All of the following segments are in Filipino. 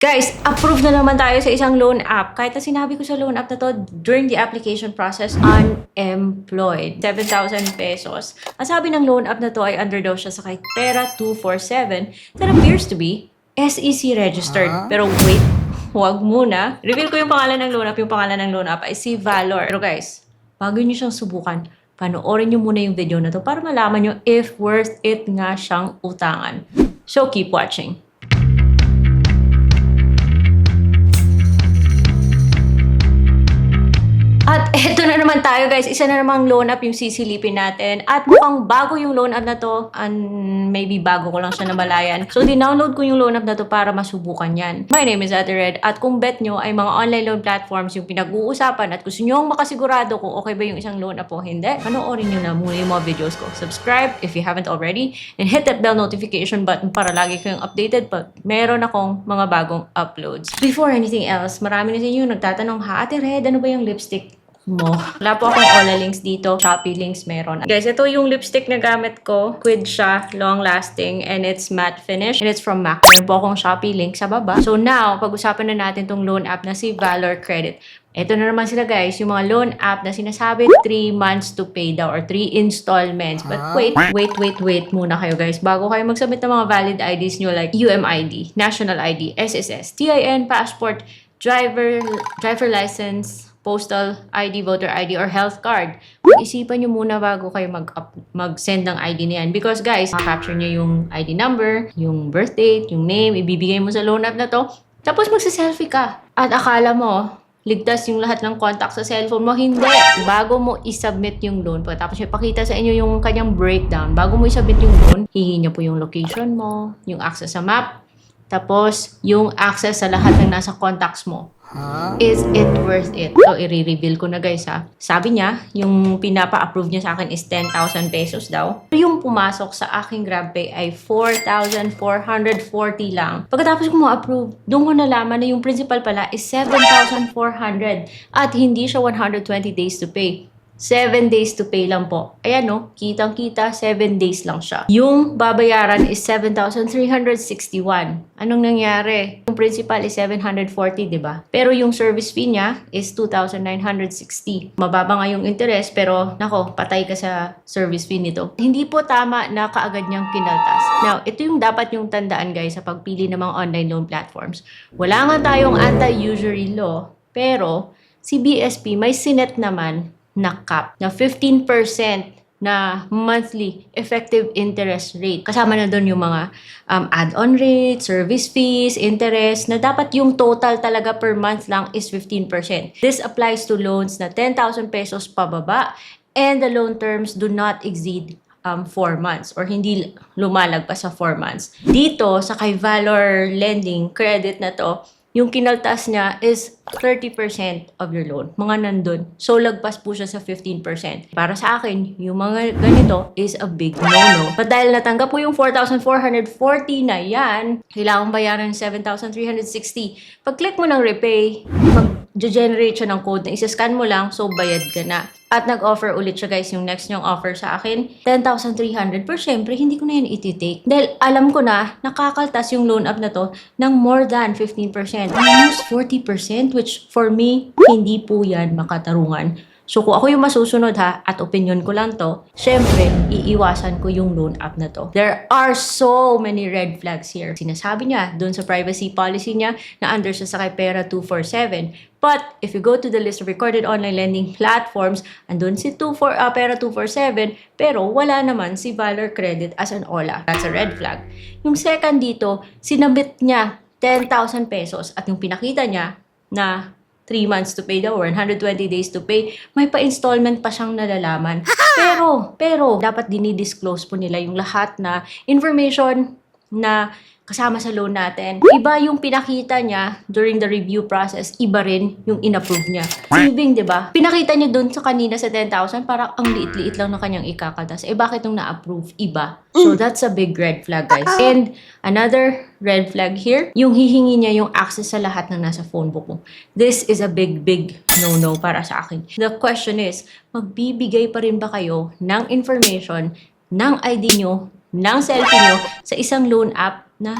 Guys, approve na naman tayo sa isang loan app. Kahit na sinabi ko sa loan app na to during the application process, unemployed. 7,000 pesos. Ang sabi ng loan app na to ay under daw siya sa kay Pera 247 that appears to be SEC registered. Pero wait, huwag muna. Reveal ko yung pangalan ng loan app. Yung pangalan ng loan app ay si Valor. Pero guys, bago nyo siyang subukan, panoorin nyo muna yung video na to para malaman nyo if worth it nga siyang utangan. So keep watching. At eto na naman tayo guys, isa na namang loan app yung sisilipin natin. At mukhang bago yung loan app na to, and maybe bago ko lang siya namalayan. So dinownload ko yung loan app na to para masubukan yan. My name is Ate Red at kung bet nyo ay mga online loan platforms yung pinag-uusapan at gusto nyo makasigurado kung okay ba yung isang loan app o hindi, panoorin nyo na muna yung mga videos ko. Subscribe if you haven't already and hit that bell notification button para lagi kayong updated pag meron akong mga bagong uploads. Before anything else, marami na sa inyo nagtatanong, ha Ate Red, ano ba yung lipstick mo? Wala po akong Ola links dito. Shopee links meron. Guys, ito yung lipstick na gamit ko. Quid siya, long lasting, and it's matte finish. And it's from MAC. Meron po akong Shopee link sa baba. So now, pag-usapan na natin tong loan app na si Valor Credit. Ito na naman sila guys, yung mga loan app na sinasabi 3 months to pay daw or 3 installments. But wait muna kayo guys. Bago kayo mag-submit ng mga valid IDs nyo like UMID, National ID, SSS, TIN, passport, driver license, postal ID, voter ID, or health card. Pag-isipan nyo muna bago kayo mag-send ng ID na yan. Because guys, capture nyo yung ID number, yung birth date, yung name, ibibigay mo sa loan app na to. Tapos magsa-selfie ka. At akala mo, ligtas yung lahat ng contact sa cellphone mo. Hindi. Bago mo isubmit yung loan po. Tapos ipakita sa inyo yung kanyang breakdown. Bago mo isubmit yung loan, hihingi niya po yung location mo, yung access sa map, tapos yung access sa lahat ng nasa contacts mo. Is it worth it? So, i-reveal ko na guys ha. Sabi niya, yung pinapa-approve niya sa akin is 10,000 pesos daw. Yung pumasok sa aking GrabPay ay 4,440 lang. Pagkatapos ko ma-approve, doon ko nalaman na yung principal pala is 7,400 at hindi siya 120 days to pay. 7 days to pay lang po. Ayan no, kitang-kita, 7 days lang siya. Yung babayaran is 7,361. Anong nangyari? Yung principal is 740, di ba? Pero yung service fee niya is 2,960. Mababa nga yung interest, pero nako, patay ka sa service fee nito. Hindi po tama na kaagad niyang kinaltas. Now, ito yung dapat yung tandaan guys sa pagpili ng mga online loan platforms. Wala nga tayong anti-usury law, pero si BSP may sinet naman na cap na 15% na monthly effective interest rate. Kasama na doon yung mga add-on rate, service fees, interest, na dapat yung total talaga per month lang is 15%. This applies to loans na 10,000 pesos pababa and the loan terms do not exceed 4 months or hindi lumalagpas sa 4 months. Dito sa kay Valor Lending credit na to, yung kinaltas niya is 30% of your loan. Mga nandun. So, lagpas po siya sa 15%. Para sa akin, yung mga ganito is a big no-no. But dahil natanggap ko yung 4,440 na yan, kailangan bayaran 7,360. Pag-click mo ng repay, mag-generate siya ng code na isa-scan mo lang, so bayad ka na. At nag-offer ulit siya guys, yung next niyong offer sa akin, 10,300. Pero syempre, hindi ko na yan iti-take. Dahil alam ko na, nakakaltas yung loan app na to ng more than 15%. Almost 40%, which for me, hindi po yan makatarungan. So kung ako yung masusunod ha, at opinion ko lang to, syempre, iiwasan ko yung loan app na to. There are so many red flags here. Sinasabi niya, dun sa privacy policy niya, na under siya sa kay Pera 247. But if you go to the list of recorded online lending platforms, andun si Pera 247, pero wala naman si Valor Credit as an OLA. That's a red flag. Yung second dito, sinabit niya 10,000 pesos at yung pinakita niya na 3 months to pay daw or 120 days to pay, may pa-installment pa siyang nalalaman. Pero, dapat dinidisclose po nila yung lahat na information na kasama sa loan natin. Iba yung pinakita niya during the review process, iba rin yung inapprove niya. Saving, di ba? Pinakita niya dun sa kanina sa 10,000, parang ang liit-liit lang na kanyang ikakaltas. Bakit nung na-approve? Iba. So, that's a big red flag, guys. And another red flag here, yung hihingi niya yung access sa lahat ng nasa phone book mo. This is a big no-no para sa akin. The question is, magbibigay pa rin ba kayo ng information, ng ID nyo, ng selfie nyo sa isang loan app na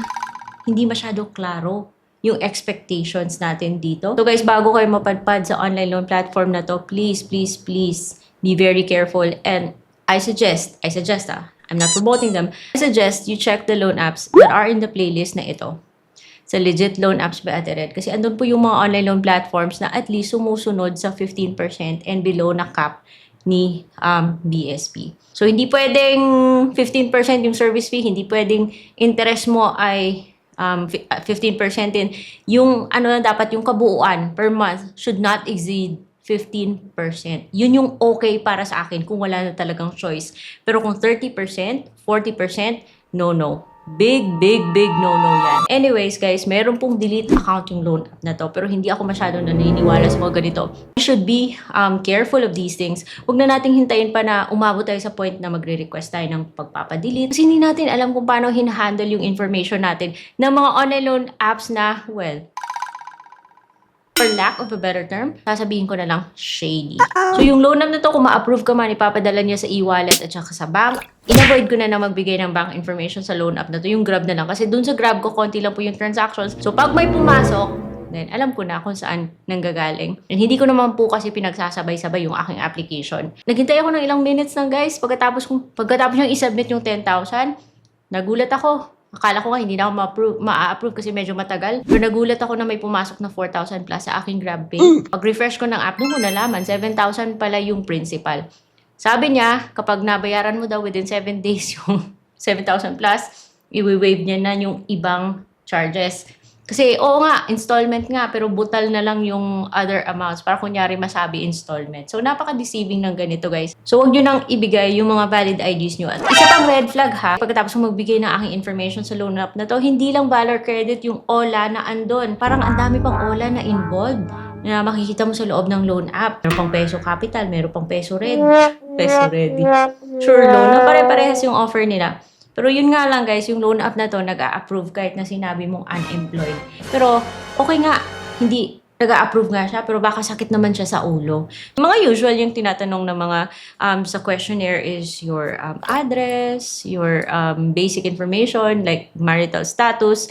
hindi masyado klaro? yung expectations natin dito. So guys, bago kayo mapadpad sa online loan platform na to, please be very careful. And I suggest I'm not promoting them. I suggest you check the loan apps that are in the playlist na ito. Sa Legit Loan Apps by Ate Red. Kasi andun po yung mga online loan platforms na at least sumusunod sa 15% and below na cap ni BSP. So, hindi pwedeng 15% yung service fee, hindi pwedeng interest mo ay 15% din. Yung dapat yung kabuuan per month should not exceed 15%. Yun yung okay para sa akin kung wala na talagang choice. Pero kung 30%, 40%, no. Big no-no yan. Anyways, guys, meron pong delete account yung loan app na to. Pero hindi ako masyadong naniniwala sa mga ganito. We should be careful of these things. Huwag na nating hintayin pa na umabot tayo sa point na magre-request tayo ng pagpapadelete. Kasi hindi natin alam kung paano hinahandle yung information natin ng mga online loan apps na, well, for lack of a better term, sasabihin ko na lang, shady. So, yung loan app na to, kung ma-approve ka man, ipapadala niya sa e-wallet at saka sa bank. In-avoid ko na magbigay ng bank information sa loan app na to, yung Grab na lang. Kasi dun sa Grab ko, konti lang po yung transactions. So, pag may pumasok, then alam ko na kung saan nanggagaling. And hindi ko naman po kasi pinagsasabay-sabay yung aking application. Naghintay ako ng ilang minutes lang, guys. Pagkatapos niyang isubmit yung 10,000, nagulat ako. Akala ko nga hindi na ako ma-approve kasi medyo matagal. Pero nagulat ako na may pumasok na 4,000 plus sa aking GrabPay. Pag-refresh ko ng app, doon ko nalaman, 7,000 pala yung principal. Sabi niya, kapag nabayaran mo daw within 7 days yung 7,000 plus, i-waive niya na yung ibang charges. Kasi, oo nga, installment nga, pero butal na lang yung other amounts para kunyari masabi installment. So, napaka-deceiving ng ganito, guys. So, huwag nyo nang ibigay yung mga valid IDs nyo. At isa pang red flag, ha, pagkatapos mo magbigay ng aking information sa loan app na to, hindi lang Valor Credit yung OLA na andon. Parang ang dami pang OLA na involved na makikita mo sa loob ng loan app. Meron pang Peso Capital, meron pang Peso Ready. Peso Ready. Sure loan, na pare-parehas yung offer nila. Pero yun nga lang guys, yung loan app na to nag-a-approve kahit na sinabi mong unemployed. Pero okay nga, hindi nag-a-approve nga siya, pero baka sakit naman siya sa ulo. Yung mga usual yung tinatanong ng mga sa questionnaire is your address, your basic information like marital status,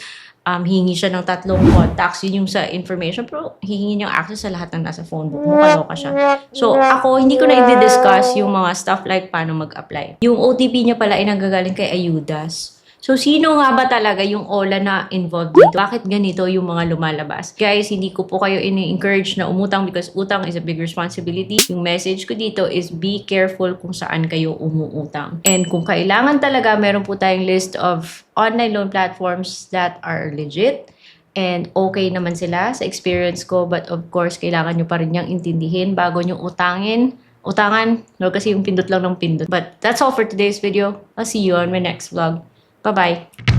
hihingi siya ng 3 contacts, yun yung sa information, pero hihingi niyang access sa lahat ng nasa phone book mo, kaloka siya. So, ako, hindi ko na i-discuss yung mga stuff like paano mag-apply. Yung OTP niya pala ay nanggagaling kay Ayudas. So, sino nga ba talaga yung OLA na involved dito? Bakit ganito yung mga lumalabas? Guys, hindi ko po kayo ini-encourage na umutang because utang is a big responsibility. Yung message ko dito is be careful kung saan kayo umuutang. And kung kailangan talaga, meron po tayong list of online loan platforms that are legit. And okay naman sila sa experience ko. But of course, kailangan nyo pa rin niyang intindihin bago nyo utangan. No, kasi yung pindot lang ng pindot. But that's all for today's video. I'll see you on my next vlog. Bye-bye.